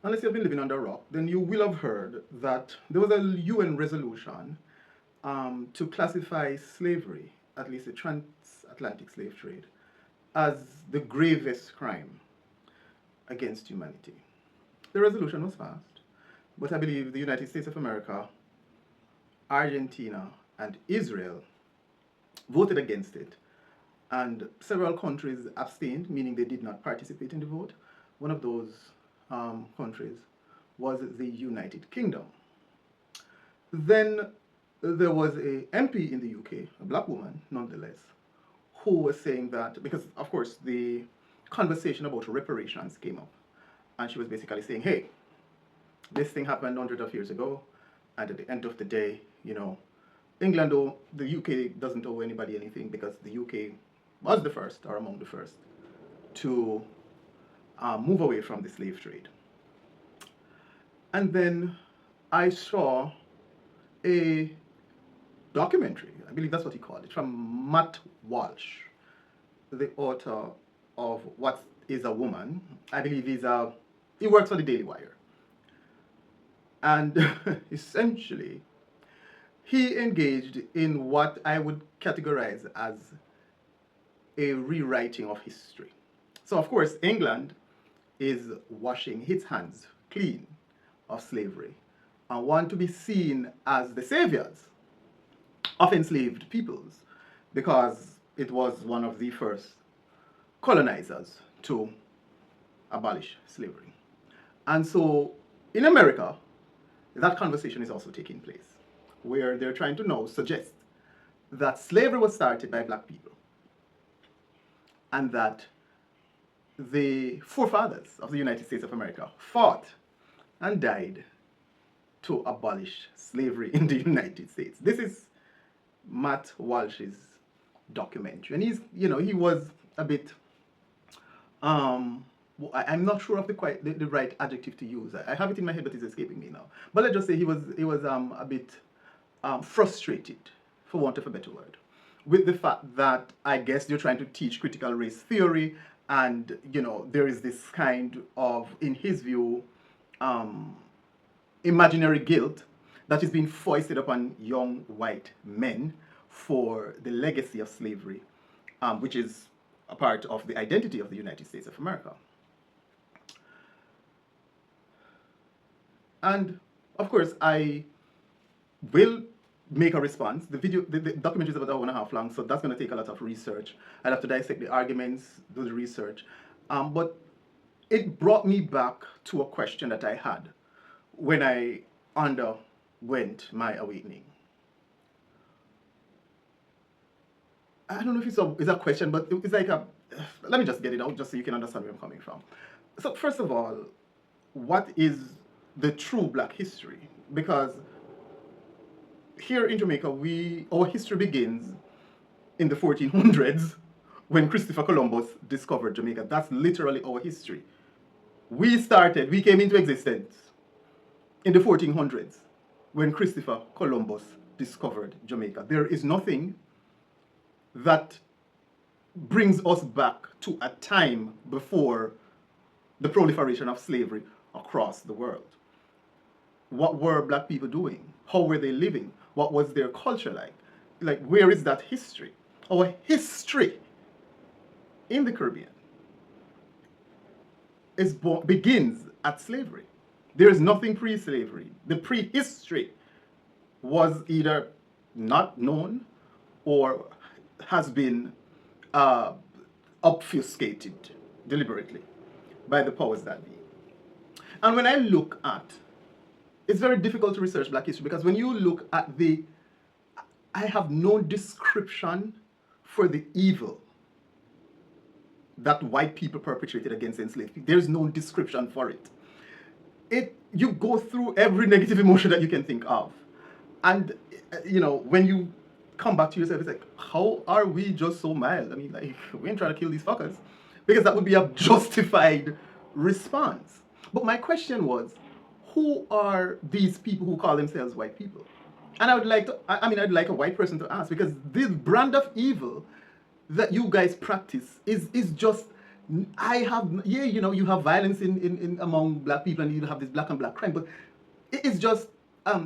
unless you've been living under a rock, then you will have heard that there was a UN resolution to classify slavery, at least the transatlantic slave trade, as the gravest crime against humanity. The resolution was passed, but I believe the United States of America, Argentina, and Israel voted against it, and several countries abstained, meaning they did not participate in the vote. One of those countries was the United Kingdom. Then there was a MP in the UK, a black woman nonetheless, who was saying that, because of course the conversation about reparations came up, and she was basically saying, hey, this thing happened hundreds of years ago, and at the end of the day, England, the UK doesn't owe anybody anything because the UK was the first, or among the first, to move away from the slave trade. And then I saw a documentary, I believe that's what he called it, from Matt Walsh, the author of What is a Woman. I believe he works for the Daily Wire. And essentially, he engaged in what I would categorize as a rewriting of history. So, of course, England is washing its hands clean of slavery and want to be seen as the saviors of enslaved peoples because it was one of the first colonizers to abolish slavery. And so in America, that conversation is also taking place, where they're trying to now suggest that slavery was started by black people and that the forefathers of the United States of America fought and died to abolish slavery in the United States. This is Matt Walsh's documentary, and he was a bit I'm not sure of the right adjective to use. I have it in my head, but it's escaping me now. But let's just say he was a bit frustrated, for want of a better word, with the fact that I guess you're trying to teach critical race theory, and there is this kind of, in his view, imaginary guilt that is being foisted upon young white men for the legacy of slavery, which is a part of the identity of the United States of America. And of course, I will make a response. The documentary is about an hour and a half long, so that's going to take a lot of research. I'll have to dissect the arguments, do the research. But it brought me back to a question that I had when I underwent my awakening. I don't know if it's a question, but it's like let me just get it out just so you can understand where I'm coming from. So first of all, what is the true black history? Because here in Jamaica, our history begins in the 1400s when Christopher Columbus discovered Jamaica. That's literally our history. We came into existence in the 1400s when Christopher Columbus discovered Jamaica. There is nothing that brings us back to a time before the proliferation of slavery across the world. What were black people doing? How were they living? What was their culture like? Like, where is that history? Our history in the Caribbean begins at slavery. There is nothing pre-slavery. The prehistory was either not known or has been obfuscated deliberately by the powers that be. And when I look at, it's very difficult to research black history because when you look at I have no description for the evil that white people perpetrated against enslaved people. There's no description for it. You go through every negative emotion that you can think of. And, when you come back to yourself, it's like, how are we just so mild? I mean, like, we ain't trying to kill these fuckers. Because that would be a justified response. But my question was, who are these people who call themselves white people? And I'd like a white person to ask, because this brand of evil that you guys practice is just I have, yeah, you have violence in among black people, and you have this black and black crime, but it's just,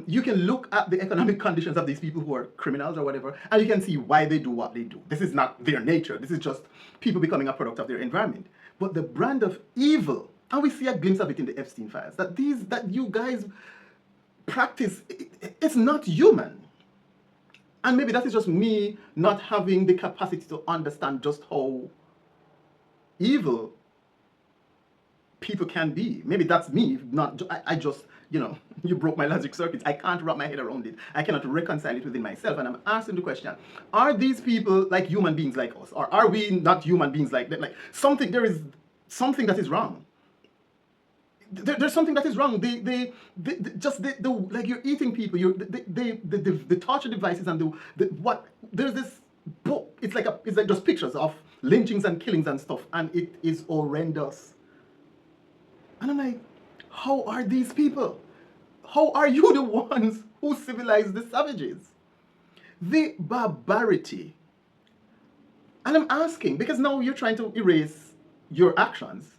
you can look at the economic conditions of these people who are criminals or whatever, and you can see why they do what they do. This is not their nature. This is just people becoming a product of their environment. But the brand of evil, and we see a glimpse of it in the Epstein files, that you guys practice, it's not human. And maybe that is just me not having the capacity to understand just how evil people can be. Maybe that's me. Not I just, you broke my logic circuits. I can't wrap my head around it. I cannot reconcile it within myself. And I'm asking the question: are these people like human beings like us, or are we not human beings like that? Like there is something that is wrong. There's something that is wrong. Like, you're eating people. The torture devices and what, there's this book. It's like just pictures of lynchings and killings and stuff, and it is horrendous. And I'm like, how are these people? How are you the ones who civilized the savages? The barbarity. And I'm asking, because now you're trying to erase your actions.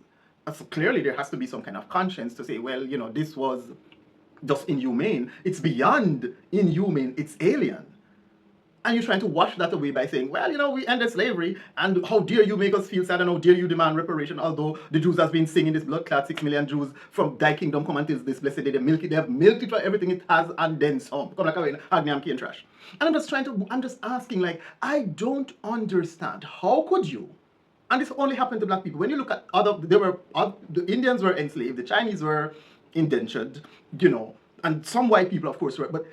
So clearly there has to be some kind of conscience to say, well, this was just inhumane. It's beyond inhumane, it's alien. And you're trying to wash that away by saying, well, we ended slavery, and how dare you make us feel sad, and how dare you demand reparation, although the Jews has been singing this blood clot, 6 million Jews from thy kingdom come until this blessed day. They have milked it for everything it has, and then some. Come like away, Agniam Kane trash. And I'm just asking, like, I don't understand. How could you? And this only happened to black people. When you look at the Indians were enslaved, the Chinese were indentured, and some white people, of course, were, but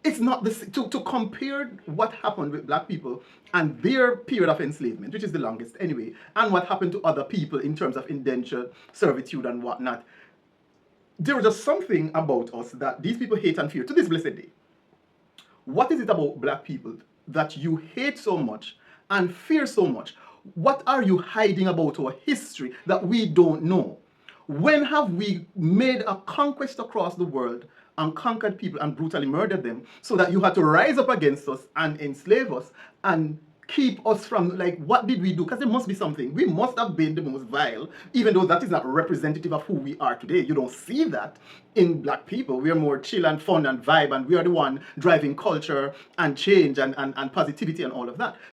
it's not this to compare what happened with black people and their period of enslavement, which is the longest anyway, and what happened to other people in terms of indentured servitude and whatnot. There was just something about us that these people hate and fear to this blessed day. What is it about black people that you hate so much and fear so much? What are you hiding about our history that we don't know? When have we made a conquest across the world and conquered people and brutally murdered them so that you had to rise up against us and enslave us and keep us from, like, what did we do? Because there must be something. We must have been the most vile, even though that is not representative of who we are today. You don't see that in black people. We are more chill and fun and vibe, and we are the one driving culture and change and positivity and all of that.